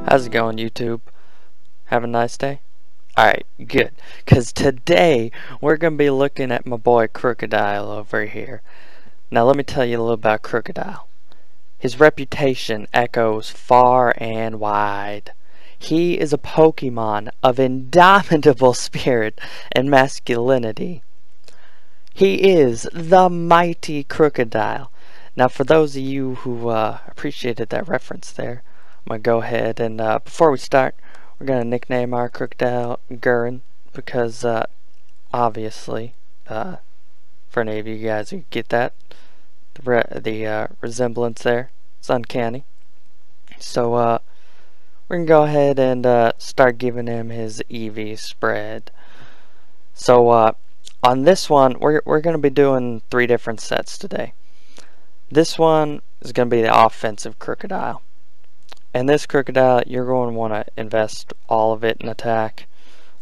How's it going, YouTube? Have a nice day? Alright, good. Because today, we're going to be looking at my boy Krookodile over here. Now, let me tell you a little about Krookodile. His reputation echoes far and wide. He is a Pokemon of indomitable spirit and masculinity. He is the mighty Krookodile. Now, for those of you who appreciated that reference there, I'm going to go ahead and, before we start, we're going to nickname our Krookodile Gurren, because, obviously, for any of you guys who get that, the resemblance there, it's uncanny. So, we're going to go ahead and start giving him his EV spread. So, on this one, we're going to be doing 3 different sets today. This one is going to be the offensive Krookodile. And this Krookodile, you're going to want to invest all of it in attack,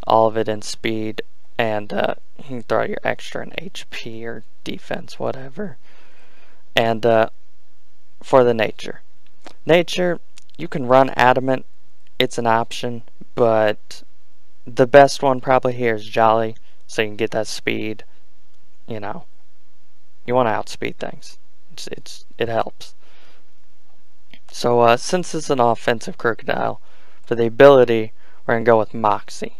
all of it in speed, and you can throw your extra in HP or defense, whatever. And for the nature. Nature, you can run adamant, it's an option, but the best one probably here is Jolly, so you can get that speed. You know, you want to outspeed things. It helps. So since it's an offensive Krookodile, for the ability, we're going to go with Moxie.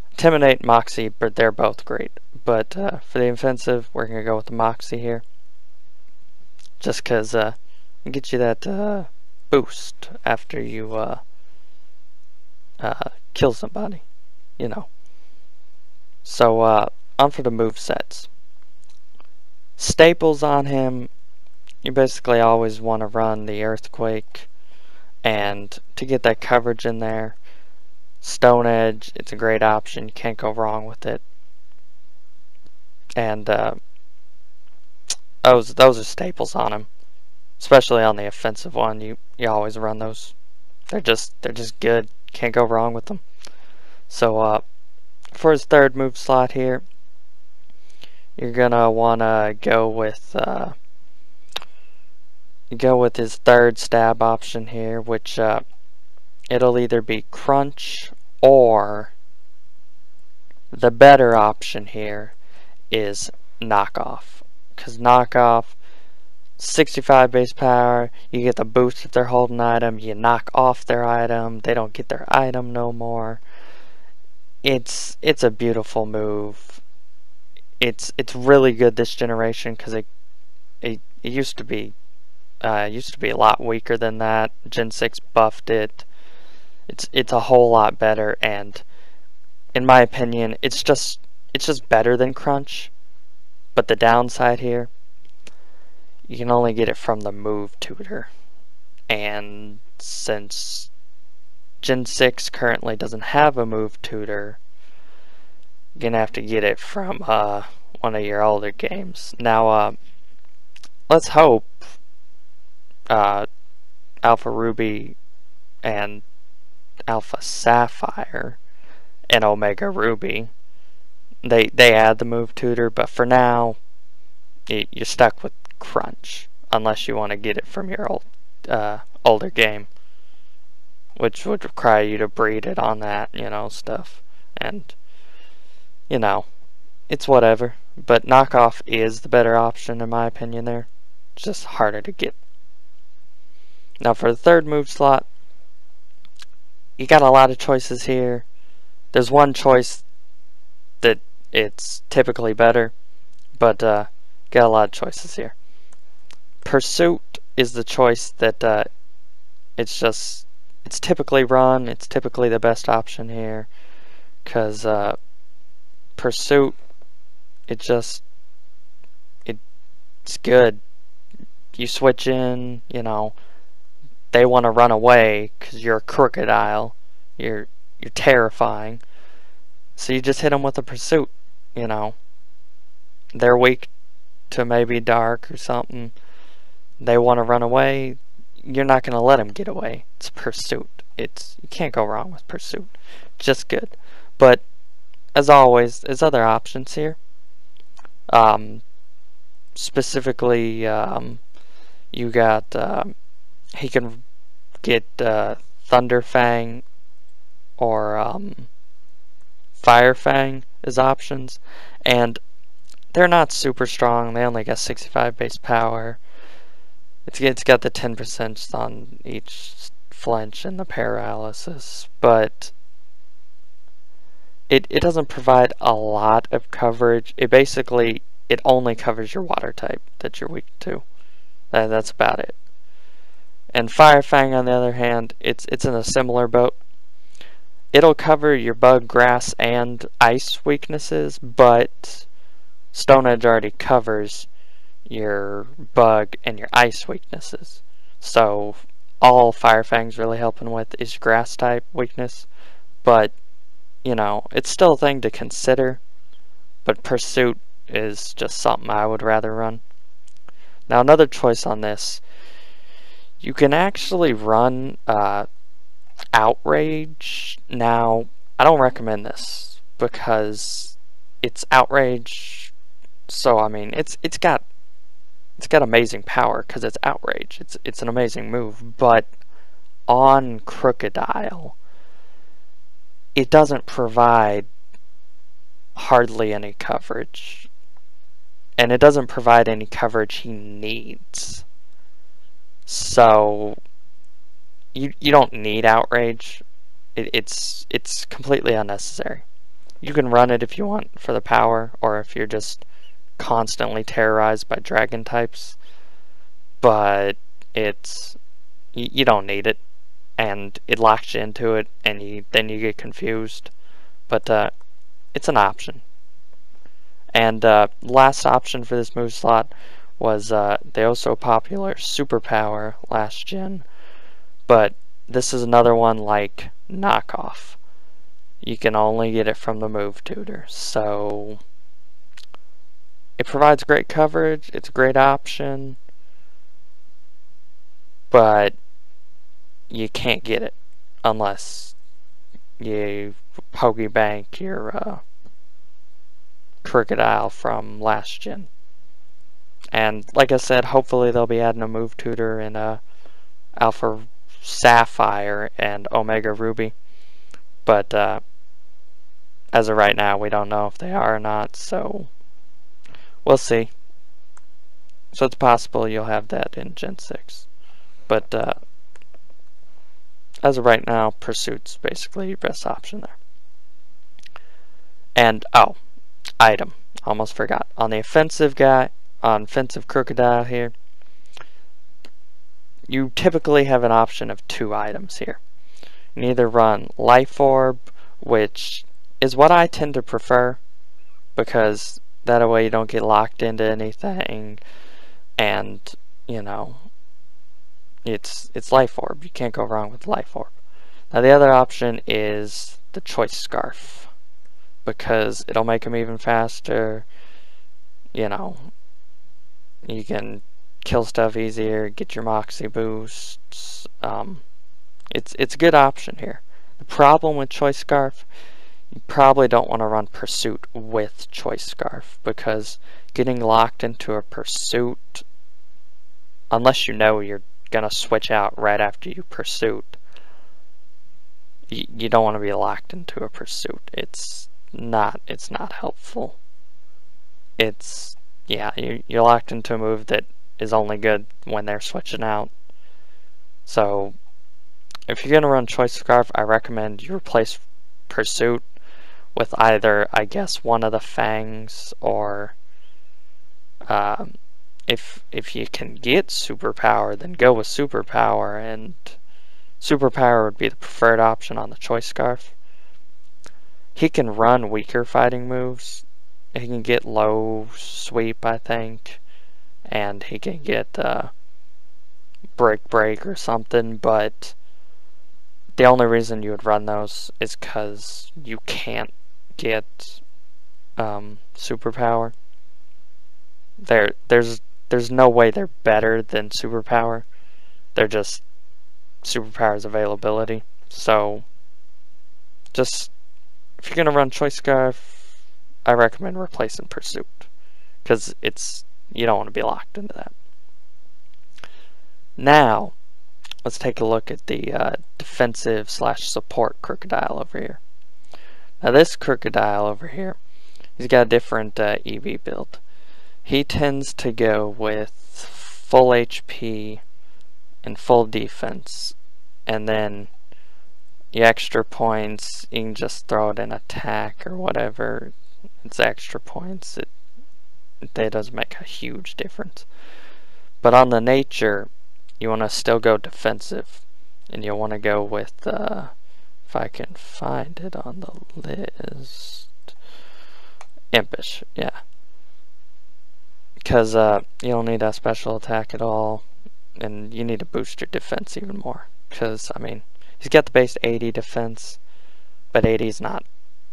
Intimidate, Moxie, but they're both great. But for the offensive, we're going to go with the Moxie here. Just because it gets you that boost after you kill somebody, you know. So on for the movesets. Staples on him. You basically always want to run the Earthquake, and to get that coverage in there, Stone Edge, it's a great option. You can't go wrong with it. And those are staples on him, especially on the offensive one. You always run those. They're just good. Can't go wrong with them. So for his third move slot here, you're gonna want to go with his third stab option here, which it'll either be Crunch, or the better option here is Knockoff. Because Knockoff, 65 base power, you get the boost if they're holding an item, you knock off their item, they don't get their item no more. It's a beautiful move. It's really good this generation, because it used to be a lot weaker than that. Gen 6 buffed it. It's a whole lot better, and in my opinion, it's just better than Crunch. But the downside here, you can only get it from the move tutor, and since Gen 6 currently doesn't have a move tutor, you're gonna have to get it from one of your older games. Now, let's hope Alpha Ruby and Alpha Sapphire and Omega Ruby, they add the move tutor, but for now you're stuck with Crunch unless you want to get it from your older game, which would require you to breed it on that, you know, stuff. And you know, it's whatever, but Knockoff is the better option in my opinion there. It's just harder to get. Now for the third move slot, you got a lot of choices here. There's one choice that it's typically better, but got a lot of choices here. Pursuit is the choice that it's typically run. It's typically the best option here, because Pursuit, it's good. You switch in, you know, they want to run away because you're a Krookodile. You're terrifying. So you just hit them with a Pursuit, you know. They're weak to maybe Dark or something. They want to run away. You're not going to let them get away. It's Pursuit. You can't go wrong with Pursuit. Just good. But as always, there's other options here. Specifically, you got he can get Thunder Fang or Fire Fang as options, and they're not super strong. They only got 65 base power. It's got the 10% on each flinch and the paralysis, but it doesn't provide a lot of coverage. It only covers your water type that you're weak to. That's about it. And Fire Fang, on the other hand, it's in a similar boat. It'll cover your bug, grass, and ice weaknesses, but Stone Edge already covers your bug and your ice weaknesses. So all Fire Fang's really helping with is grass type weakness, but you know, it's still a thing to consider, but Pursuit is just something I would rather run. Now another choice on this, you can actually run Outrage. Now, I don't recommend this because it's Outrage, so I mean it's got amazing power because it's Outrage. It's an amazing move, but on Krookodile, it doesn't provide hardly any coverage, and it doesn't provide any coverage he needs. So you don't need Outrage. It's completely unnecessary. You can run it if you want for the power, or if you're just constantly terrorized by dragon types, but you don't need it, and it locks you into it, and then you get confused. But it's an option. And last option for this move slot was the oh-so popular Superpower last gen, but this is another one like Knockoff. You can only get it from the move tutor, so it provides great coverage, it's a great option, but you can't get it unless you poggy bank your Krookodile from last gen. And like I said, hopefully they'll be adding a move tutor in Alpha Sapphire and Omega Ruby, but as of right now we don't know if they are or not, so we'll see. So it's possible you'll have that in Gen 6, but as of right now, Pursuit's basically your best option there. And oh, item, almost forgot. On the offensive Krookodile here, you typically have an option of 2 items here. You can either run Life Orb, which is what I tend to prefer, because that way you don't get locked into anything, and you know, it's Life Orb. You can't go wrong with Life Orb. Now the other option is the Choice Scarf, because it'll make them even faster. You know, you can kill stuff easier, get your Moxie boosts. It's a good option here. The problem with Choice Scarf, you probably don't want to run Pursuit with Choice Scarf, because getting locked into a Pursuit, unless you know you're gonna switch out right after you Pursuit, you don't want to be locked into a Pursuit. It's not helpful. Yeah, you're locked into a move that is only good when they're switching out. So if you're gonna run Choice Scarf, I recommend you replace Pursuit with either, I guess, one of the Fangs, or if you can get Superpower, then go with Superpower, and Superpower would be the preferred option on the Choice Scarf. He can run weaker fighting moves. He can get low sweep, I think, and he can get break or something, but the only reason you would run those is because you can't get Superpower. There's no way they're better than Superpower. They're just Superpower's availability. So just, if you're gonna run Choice Scarf, I recommend replacing Pursuit, because you don't want to be locked into that. Now, let's take a look at the defensive slash support Krookodile over here. Now this Krookodile over here, he's got a different EV build. He tends to go with full HP and full defense, and then the extra points, you can just throw it in attack or whatever. It's extra points. It doesn't make a huge difference. But on the nature, you want to still go defensive, and you want to go with, if I can find it on the list, impish, yeah. Because you don't need that special attack at all, and you need to boost your defense even more. Because, I mean, he's got the base 80 defense, but 80 is not,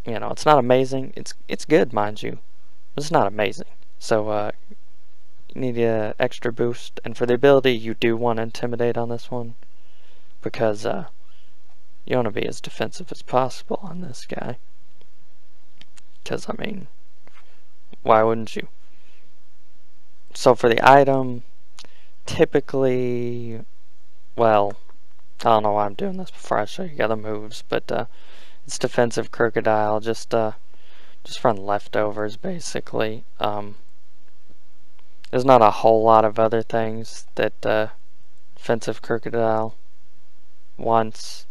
you know, it's not amazing. It's good, mind you, but it's not amazing. So, you need an extra boost, and for the ability, you do want to intimidate on this one, because you want to be as defensive as possible on this guy. Because, I mean, why wouldn't you? So for the item, typically, well, I don't know why I'm doing this before I show you other moves, but it's defensive Krookodile, just run leftovers basically. There's not a whole lot of other things that defensive Krookodile wants.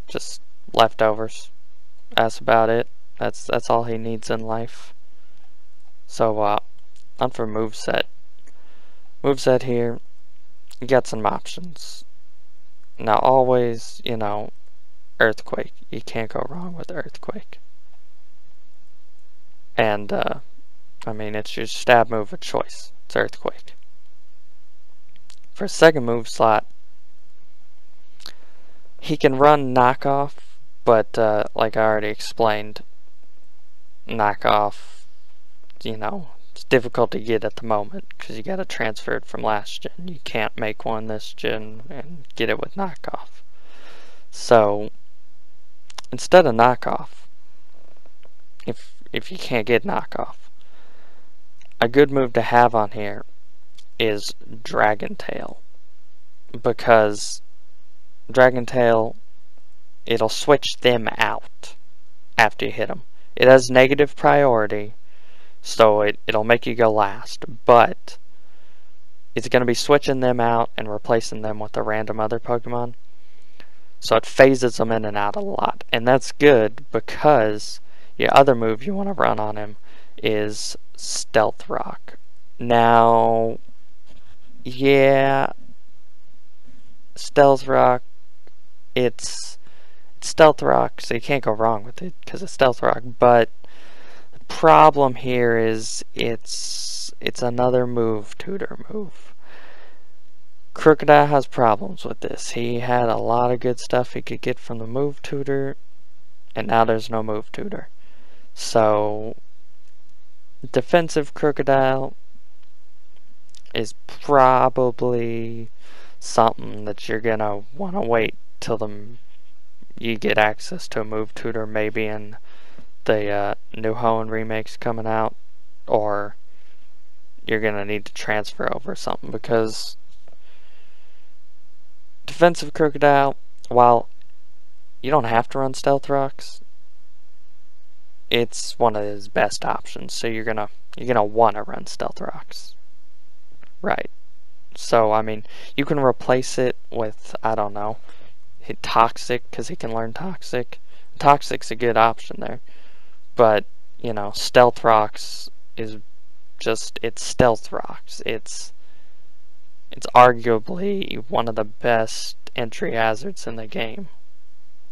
Just leftovers. That's about it. That's all he needs in life. So on for moveset. Moveset here, you got some options. Now always, you know, Earthquake. You can't go wrong with Earthquake. And I mean, it's your stab move of choice. It's Earthquake. For a second move slot, he can run Knockoff, but like I already explained, Knockoff, you know, it's difficult to get at the moment because you got to transfer it from last gen. You can't make one this gen and get it with Knockoff. So instead of Knockoff, if you can't get Knockoff, a good move to have on here is Dragon Tail, because Dragon Tail, it'll switch them out after you hit them. It has negative priority, so it'll make you go last, but it's going to be switching them out and replacing them with a random other Pokemon. So it phases them in and out a lot, and that's good because your other move you want to run on him is Stealth Rock. Now, yeah, Stealth Rock, it's Stealth Rock, so you can't go wrong with it because it's Stealth Rock, but the problem here is it's another move tutor move. Krookodile has problems with this. He had a lot of good stuff he could get from the move tutor, and now there's no move tutor. So defensive Krookodile is probably something that you're gonna want to wait till you get access to a move tutor, maybe in the new Hoenn remakes coming out, or you're gonna need to transfer over something, because defensive Krookodile, while you don't have to run Stealth Rocks, it's one of his best options. So you're gonna want to run Stealth Rocks, right? So I mean, you can replace it with, I don't know, hit Toxic, because he can learn Toxic. Toxic's a good option there, but you know, Stealth Rocks is just, it's Stealth Rocks. It's arguably one of the best entry hazards in the game.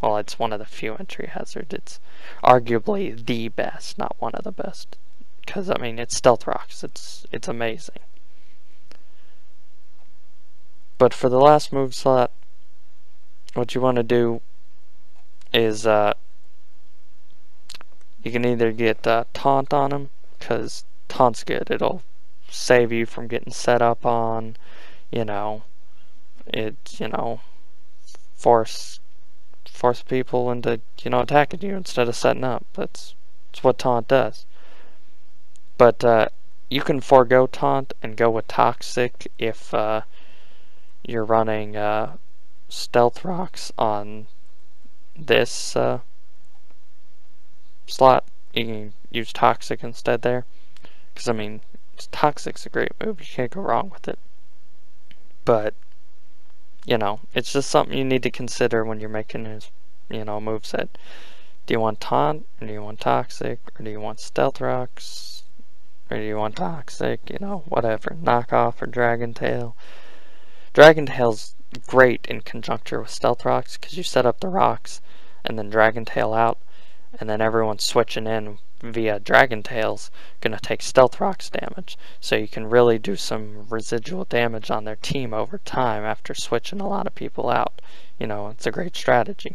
Well, it's one of the few entry hazards. It's arguably the best, not one of the best. Because, I mean, it's Stealth Rocks. It's amazing. But for the last move slot, what you want to do is, you can either get Taunt on him, because Taunt's good. It'll save you from getting set up on, force people into, attacking you instead of setting up. That's what Taunt does. But you can forego Taunt and go with Toxic if you're running stealth rocks on this slot, you can use toxic instead there. Because, I mean, toxic's a great move. You can't go wrong with it. But, you know, it's just something you need to consider when you're making his, you know, moveset. Do you want taunt, or do you want toxic, or do you want stealth rocks, or do you want toxic, you know, whatever. Knockoff or dragon tail. Dragon tail's great in conjuncture with stealth rocks because you set up the rocks and then dragon tail out, and then everyone's switching in via dragon tails gonna take stealth rocks damage, so you can really do some residual damage on their team over time after switching a lot of people out. You know, it's a great strategy,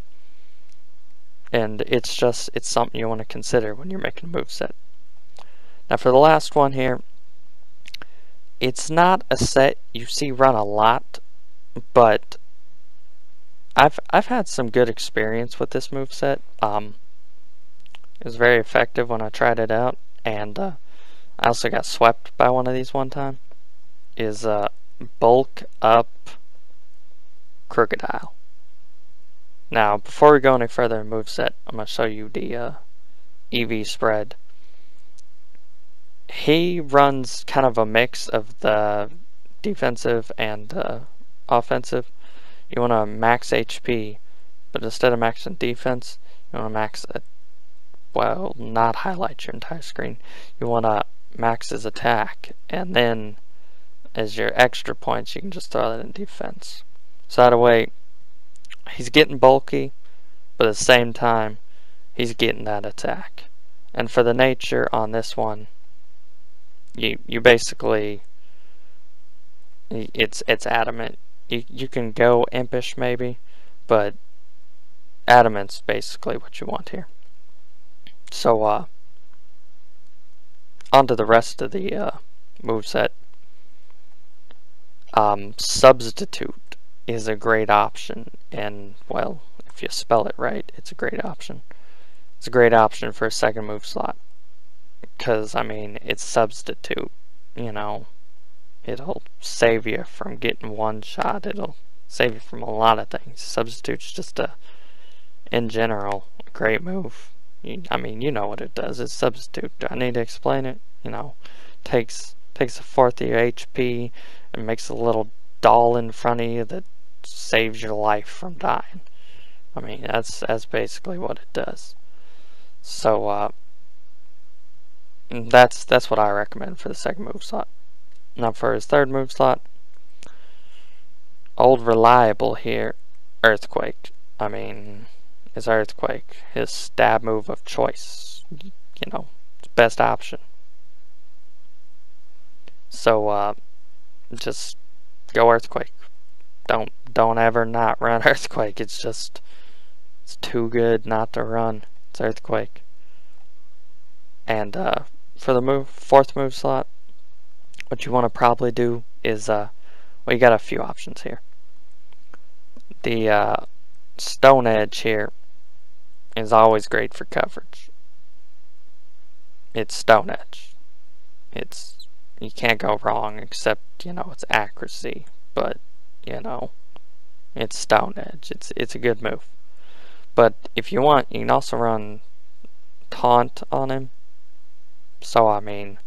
and it's something you want to consider when you're making a moveset. Now for the last one here, it's not a set you see run a lot, but I've had some good experience with this moveset. It was very effective when I tried it out, and I also got swept by one of these one time. Is bulk up Krookodile. Now, before we go any further in moveset, I'm going to show you the EV spread. He runs kind of a mix of the defensive and offensive. You want to max HP, but instead of maxing defense, you want to max well, not highlight your entire screen. You want to max his attack, and then as your extra points, you can just throw that in defense. So that way, he's getting bulky, but at the same time, he's getting that attack. And for the nature on this one, you basically, it's adamant. You can go impish maybe, but adamant's basically what you want here. So on to the rest of the moveset. Substitute is a great option, and well, if you spell it right, it's a great option. It's a great option for a second move slot, because I mean, it's substitute. You know, it'll save you from getting one shot. It'll save you from a lot of things. Substitute's just in general, a great move. I mean, you know what it does. It's substitute. Do I need to explain it? You know, takes a fourth of your HP and makes a little doll in front of you that saves your life from dying. I mean, that's basically what it does. So that's what I recommend for the second move slot. Now for his third move slot, old reliable here, Earthquake. I mean, his Earthquake, his stab move of choice. You know, it's best option. So just go Earthquake. Don't ever not run Earthquake. It's too good not to run. It's Earthquake. And for the fourth move slot, what you want to probably do is well, you got a few options here. The Stone Edge here is always great for coverage. It's Stone Edge. You can't go wrong, except, you know, it's accuracy, but you know, it's Stone Edge. It's a good move. But if you want, you can also run Taunt on him. So I mean,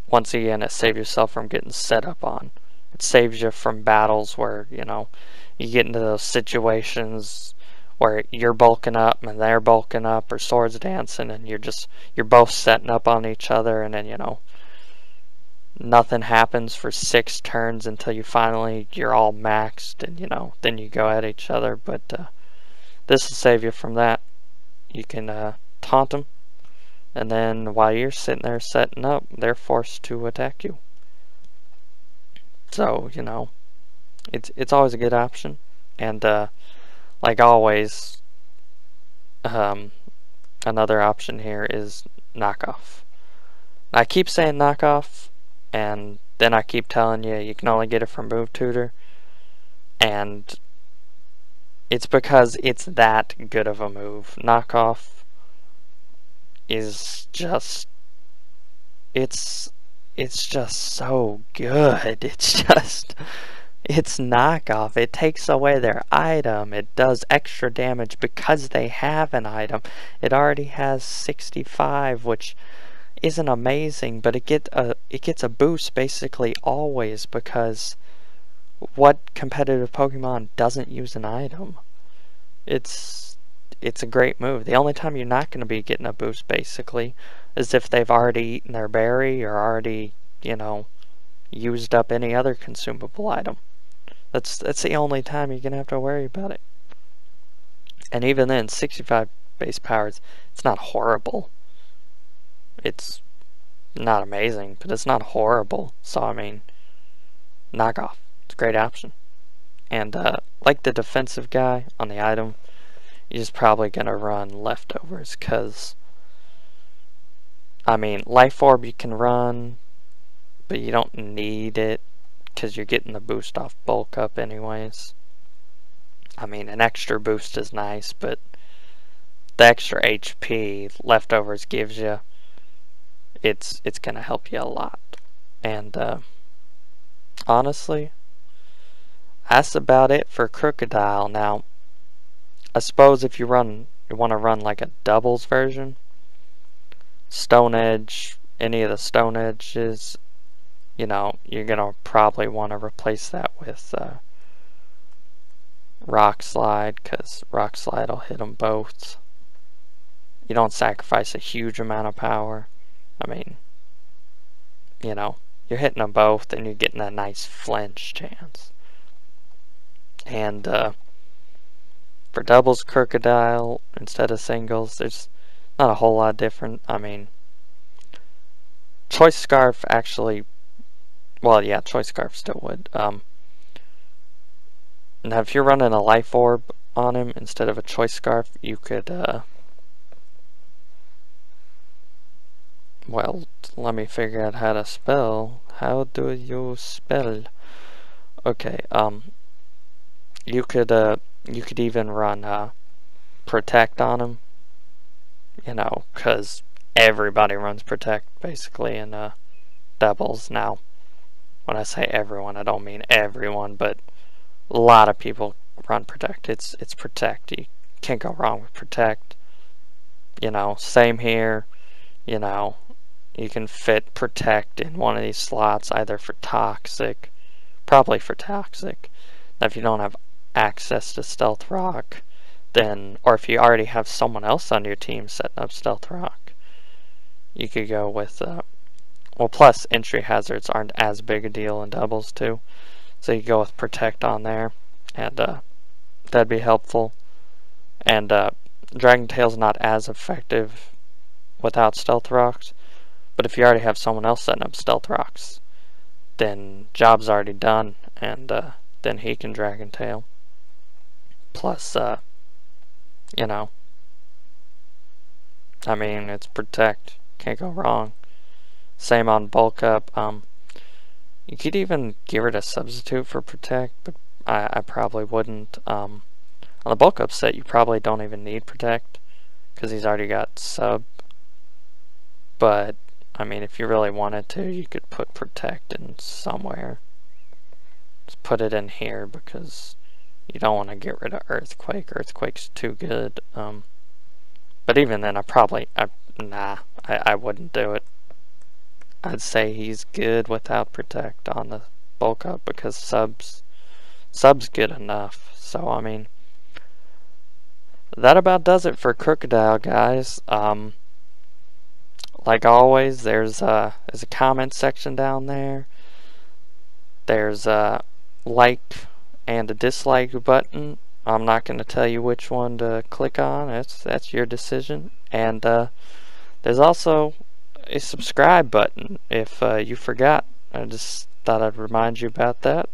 once again, it saves yourself from getting set up on. It saves you from battles where, you know, you get into those situations where you're bulking up and they're bulking up, or swords dancing, and you're both setting up on each other, and then, you know, nothing happens for 6 turns until you're all maxed, and you know, then you go at each other. But this will save you from that. You can taunt them, and then while you're sitting there setting up, they're forced to attack you. So, you know, it's always a good option. And like always, another option here is knockoff. I keep saying knockoff, and then I keep telling you can only get it from Move Tutor, and it's because it's that good of a move. Knockoff is just it's just so good. It's knockoff. It takes away their item. It does extra damage because they have an item. It already has 65, which isn't amazing, but it gets a boost basically always, because what competitive Pokemon doesn't use an item? It's a great move. The only time you're not going to be getting a boost basically is if they've already eaten their berry or already, used up any other consumable item. That's the only time you're going to have to worry about it. And even then, 65 base powers, it's not horrible. It's not amazing, but it's not horrible. So, I mean, knockoff. It's a great option. And, like the defensive guy on the item, you're just probably going to run leftovers, because, I mean, Life Orb you can run, but you don't need it, because you're getting the boost off bulk up anyways. I mean, an extra boost is nice, but the extra HP leftovers gives you, it's going to help you a lot. And, honestly, that's about it for Krookodile. Now, I suppose if you want to run like a doubles version, Stone Edge, any of the Stone Edges, you're gonna probably want to replace that with Rock Slide, because Rock Slide will hit them both. You don't sacrifice a huge amount of power. I mean, you're hitting them both and you're getting a nice flinch chance. And for doubles Krookodile instead of singles, there's not a whole lot different. I mean, Choice Scarf actually, well, yeah, Choice Scarf still would. Now, if you're running a Life Orb on him instead of a Choice Scarf, you could, well, let me figure out how to spell. How do you spell? Okay, you could even run, Protect on him, because everybody runs Protect, basically, in, doubles. Now, when I say everyone, I don't mean everyone, but a lot of people run Protect. It's Protect. You can't go wrong with Protect. Same here. You can fit Protect in one of these slots, either for Toxic, probably for Toxic. Now, if you don't have access to Stealth Rock, then, or if you already have someone else on your team setting up Stealth Rock, you could go with, well, plus entry hazards aren't as big a deal in doubles too. So you go with Protect on there, and that'd be helpful. And Dragon Tail's not as effective without Stealth Rocks, but if you already have someone else setting up Stealth Rocks, then job's already done, and then he can Dragon Tail. Plus, I mean, it's Protect. Can't go wrong. Same on Bulk Up. You could even give it a substitute for Protect, but I probably wouldn't. On the Bulk Up set, you probably don't even need Protect, because he's already got Sub. But, I mean, if you really wanted to, you could put Protect in somewhere. Just put it in here, because you don't want to get rid of Earthquake. Earthquake's too good. But even then, I wouldn't do it. I'd say he's good without Protect on the Bulk Up, because Sub's good enough. So, I mean, that about does it for Krookodile, guys. Like always, there's a comment section down there. There's a like and a dislike button. I'm not going to tell you which one to click on. That's your decision. And there's also a subscribe button if you forgot. I just thought I'd remind you about that.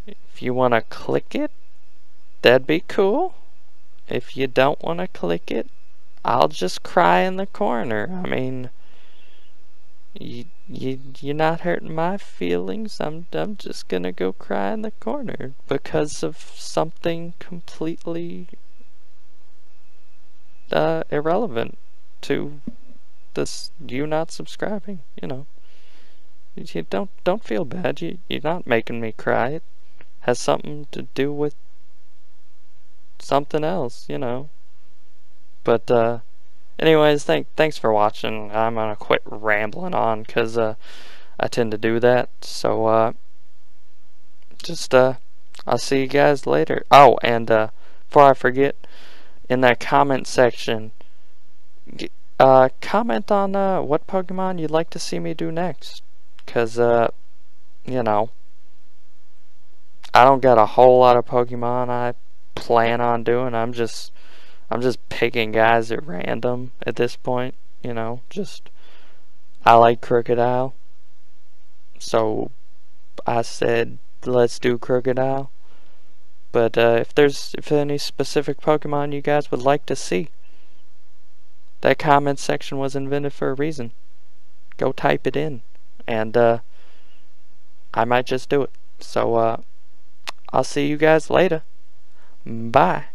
If you want to click it, that'd be cool. If you don't want to click it, I'll just cry in the corner. I mean, you're not hurting my feelings. I'm just gonna go cry in the corner because of something completely irrelevant to this you not subscribing. You don't feel bad. You're not making me cry. It has something to do with something else, you know. But anyways, thanks for watching. I'm gonna quit rambling on because I tend to do that. So just I'll see you guys later. Oh, and before I forget, in that comment section, comment on what Pokemon you'd like to see me do next. Cause you know, I don't got a whole lot of Pokemon I plan on doing. I'm just picking guys at random at this point, you know. Just I like Krookodile, so I said let's do Krookodile. But if any specific Pokemon you guys would like to see, that comment section was invented for a reason. Go type it in, and I might just do it. So I'll see you guys later. Bye.